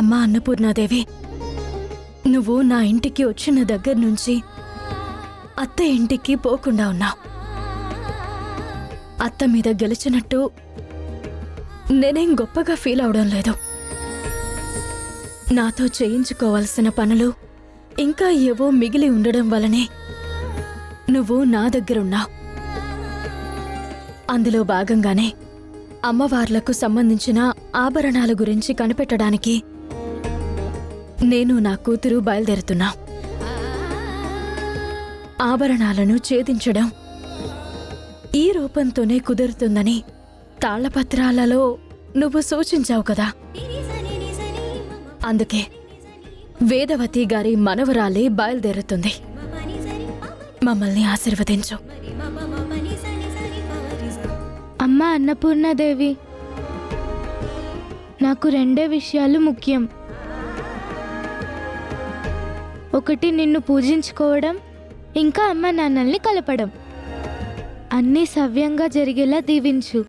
అమ్మా అన్నపూర్ణాదేవి, నువ్వు నా ఇంటికి వచ్చిన దగ్గర నుంచి అత్త ఇంటికి పోకుండా ఉన్నావు. అత్త మీద గెలిచినట్టు నేనేం గొప్పగా ఫీల్ అవడం లేదు. నాతో చేయించుకోవాల్సిన పనులు ఇంకా ఏవో మిగిలి ఉండడం వలనే నువ్వు నా దగ్గరున్నావు. అందులో భాగంగానే అమ్మవార్లకు సంబంధించిన ఆభరణాల గురించి కనిపెట్టడానికి నేను నా కూతురు బయలుదేరుతున్నా. ఆభరణాలను ఛేదించడం ఈ రూపంతోనే కుదురుతుందని తాళపత్రాలలో నువ్వు సూచించావు కదా. అందుకే వేదవతి గారి మనవరాలే బయలుదేరుతుంది. మమ్మల్ని ఆశీర్వదించు. అమ్మ అన్నపూర్ణాదేవి, నాకు రెండే విషయాలు ముఖ్యం. ఒకటి నిన్ను పూజించుకోవడం, ఇంకా అమ్మ నాన్నల్ని కలపడం. అన్నీ సవ్యంగా జరిగేలా దీవించు.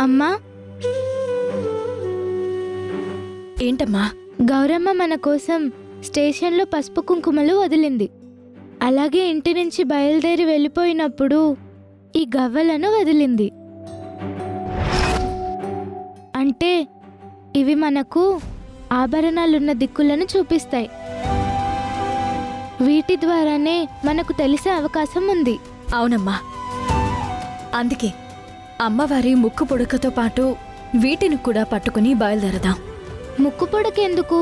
అమ్మా, ఏంటమ్మా? గౌరమ్మ మన కోసం స్టేషన్లో పసుపు కుంకుమలు వదిలింది. అలాగే ఇంటి నుంచి బయలుదేరి వెళ్ళిపోయినప్పుడు ఈ గవ్వలను వదిలింది. అంటే ఇవి మనకు ఆభరణాలున్న దిక్కులను చూపిస్తాయి. వీటి ద్వారానే మనకు తెలిసే అవకాశం ఉంది. అవునమ్మా, అందుకే అమ్మవారి ముక్కు పుడకతో పాటు వీటిని కూడా పట్టుకుని బయలుదేరదాం. ముక్కు పొడకెందుకు?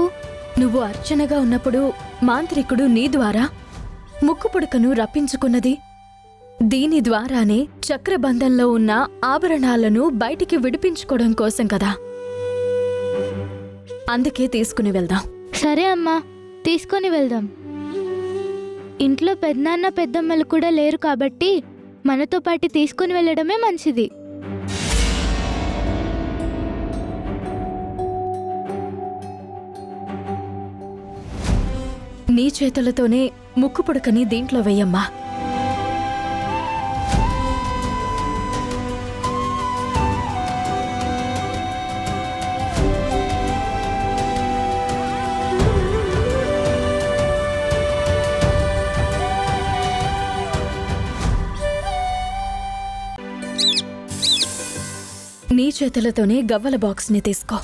నువ్వు అర్చనగా ఉన్నప్పుడు మాంత్రికుడు నీ ద్వారా ముక్కు పుడకను రప్పించుకున్నది దీని ద్వారానే చక్రబంధంలో ఉన్న ఆభరణాలను బయటికి విడిపించుకోవడం కోసం కదా. అందుకే తీసుకుని వెళ్దాం. సరే అమ్మా, తీసుకొని వెళ్దాం. ఇంట్లో పెద్దనాన్న పెద్దమ్మలు కూడా లేరు కాబట్టి మనతో పాటు తీసుకుని వెళ్ళడమే మంచిది. నీ చేతులతోనే ముక్కు పుడకని దీంట్లో వెయ్యమ్మా. నీ చేతులతోనే గవ్వల బాక్స్ని తీసుకో.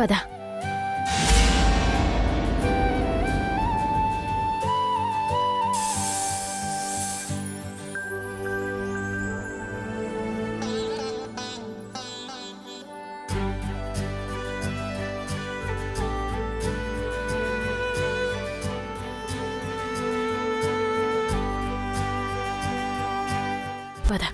పద. పద.